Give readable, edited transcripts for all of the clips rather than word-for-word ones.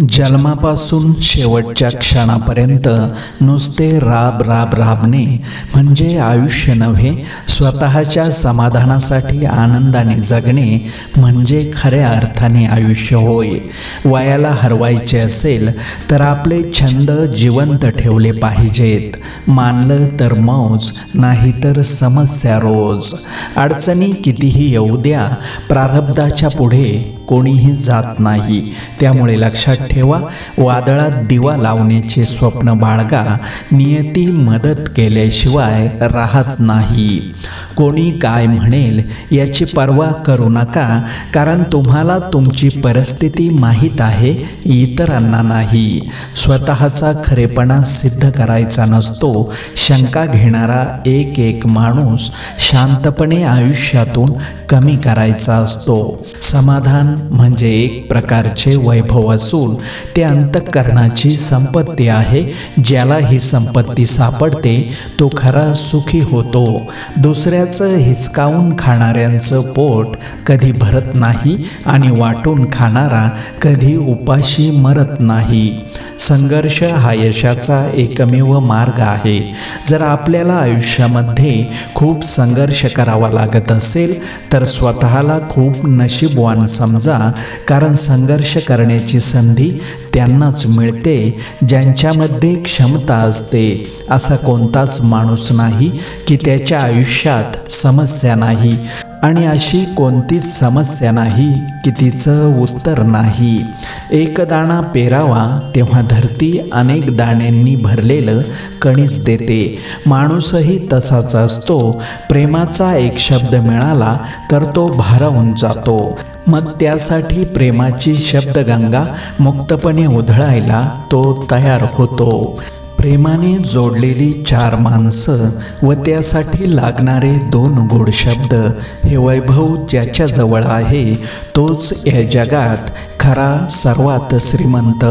जन्मापासून शेवटच्या क्षणापर्यंत नुसते राबणे म्हणजे आयुष्य नव्हे. स्वतःच्या समाधानासाठी आनंदाने जगणे म्हणजे खऱ्या अर्थाने आयुष्य होय. वयाला हरवायचे असेल तर आपले छंद जिवंत ठेवले पाहिजेत. मानलं तर मौज, नाही तर समस्या रोज. अडचणी कितीही येऊ द्या, प्रारब्धाच्या पुढे कोणीही जात नाही. त्यामुळे लक्षात ठेवा, वादळात दिवा लावण्याचे स्वप्न बाळगा. नियती मदत केल्याशिवाय राहत नाही. कोणी काय म्हणेल याची पर्वा करू नका, कारण तुम्हाला तुमची परिस्थिती माहीत आहे, इतरांना नाही. स्वतःचा खरेपणा सिद्ध करायचा नसतो. शंका घेणारा एक माणूस शांतपणे आयुष्यातून कमी करायचा असतो. समाधान म्हणजे एक प्रकारचे वैभव असून ते अंतःकरणाची संपत्ती आहे. ज्याला ही संपत्ती सापडते तो खरा सुखी होतो. दुसऱ्याचं हिसकावून खाणाऱ्यांचं पोट कधी भरत नाही आणि वाटून खाणारा कधी उपाशी मरत नाही. संघर्ष हा यशाचा एकमेव मार्ग आहे. जर आपल्याला आयुष्यामध्ये खूप संघर्ष करावा लागत असेल तर स्वतःला खूप नशीबवान समजा, कारण संघर्ष करण्याची संधी त्यांनाच मिळते ज्यांच्यामध्ये क्षमता असते. असा कोणताच माणूस नाही की त्याच्या आयुष्यात समस्या नाही, आणि अशी कोणतीच समस्या नाही की तिचं उत्तर नाही. एक दाणा पेरावा तेव्हा धरती अनेक दाण्यांनी भरलेलं कणीस देते. माणूसही तसाच असतो. प्रेमाचा एक शब्द मिळाला तर तो भारावून जातो. मग त्यासाठी प्रेमाची शब्दगंगा मुक्तपणे उधळायला तो तयार होतो. प्रेमाने जोडलेली 4 माणसं व त्यासाठी लागणारे 2 गोड शब्द, हे वैभव ज्याच्याजवळ आहे तोच या जगात खरा सर्वात श्रीमंत.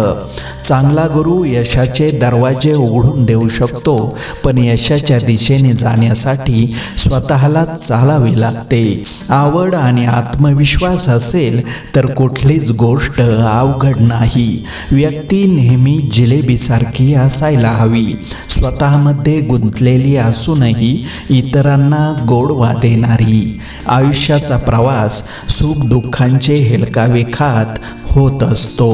चांगला गुरु यशाचे दरवाजे उघडून देऊ शकतो, पण यशाच्या दिशेने जाण्यासाठी स्वतःला चालावे लागते. आवड आणि आत्मविश्वास असेल तर कुठलीच गोष्ट अवघड नाही. व्यक्ती नेहमी जिलेबीसारखी असायला हवी, स्वतःमध्ये गुंतलेली असूनही इतरांना गोडवा देणारी. आयुष्याचा प्रवास सुख दुःखांचे हेलकावे खात होत असतो.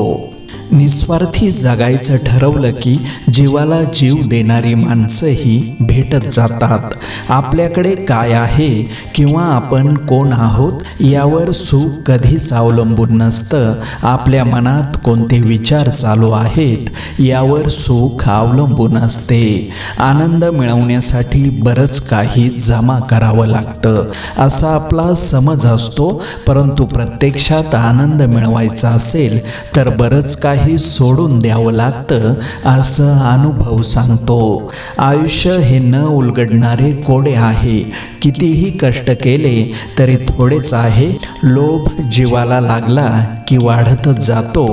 निस्वार्थी जगायचं ठरवलं की जीवाला जीव देणारी माणसंही भेटत जातात. आपल्याकडे काय आहे किंवा आपण कोण आहोत यावर सुख कधीच अवलंबून नसतं. आपल्या मनात कोणते विचार चालू आहेत यावर सुख अवलंबून असते. आनंद मिळवण्यासाठी बरंच काही जमा करावं लागतं असा आपला समज असतो, परंतु प्रत्यक्षात आनंद मिळवायचा असेल तर बरंच काही सोडून द्यावं लागतं असं अनुभव सांगतो. आयुष्य हे न उलगडणारे कोडे आहे. कितीही कष्ट केले तरी थोडेच आहे. लोभ जीवाला लागला की वाढतच जातो.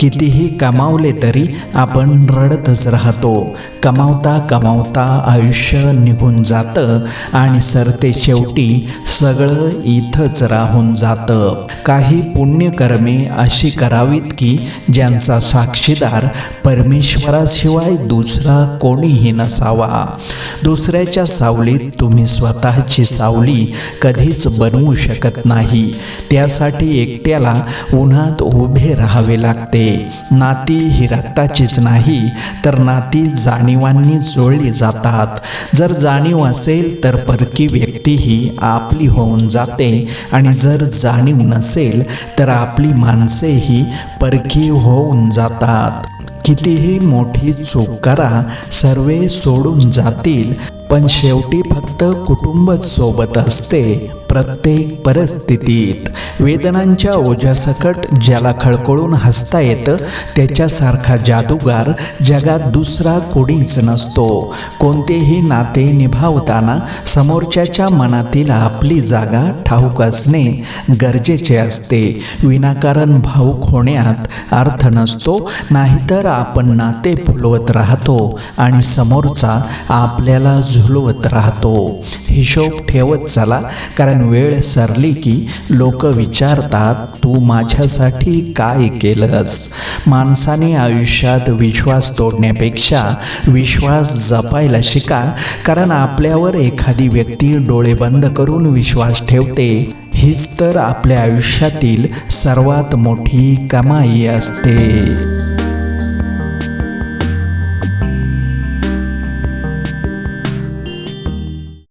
कितीही कमावले तरी आपण रडतच राहतो. कमावता कमावता आयुष्य निघून जातं आणि सरते शेवटी सगळं इथंच राहून जातं. काही पुण्यकर्मे अशी करावीत की ज्यांचा साक्षीदार परमेश्वराशिवाय दुसरा कोणीही नसावा. दुसऱ्याच्या सावलीत तुम्ही स्वतःची सावली कधीच बनवू शकत नाही. त्यासाठी एकट्याला उन्हात उभे राहावे लागते. नाती ही रक्ताचीच नाही तर नाती जाणीवांनी जोडली जातात. जर जाणीव असेल तर परकी व्यक्तीही आपली होऊन जाते, आणि जर जाणीव नसेल तर आपली माणसेही परकी होऊन जातात. कितीही मोठी चूक करा, सर्वे सोडून जातील, पण शेवटी फक्त कुटुंबच सोबत असते प्रत्येक परिस्थितीत. वेदनांच्या ओझ्यासकट ज्याला खळखळून हसता येतं त्याच्यासारखा जादूगार जगात दुसरा कोणीच नसतो. कोणतेही नाते निभावताना समोरच्याच्या मनातील आपली जागा ठाऊक असणे गरजेचे असते. विनाकारण भावुक होण्यात अर्थ नसतो, नाहीतर आपण नाते फुलवत राहतो आणि समोरचा आपल्याला झुलवत राहतो. हिशोब ठेवत चला, कारण कारण वेळ सरली की लोक विचारतात, तू माझ्यासाठी काय केलंस? माणसाने आयुष्यात विश्वास तोडण्यापेक्षा विश्वास जपायला शिका, कारण आपल्यावर एखादी व्यक्ती डोळे बंद करून विश्वास ठेवते, हीच तर आपल्या आयुष्यातील सर्वात मोठी कमाई असते.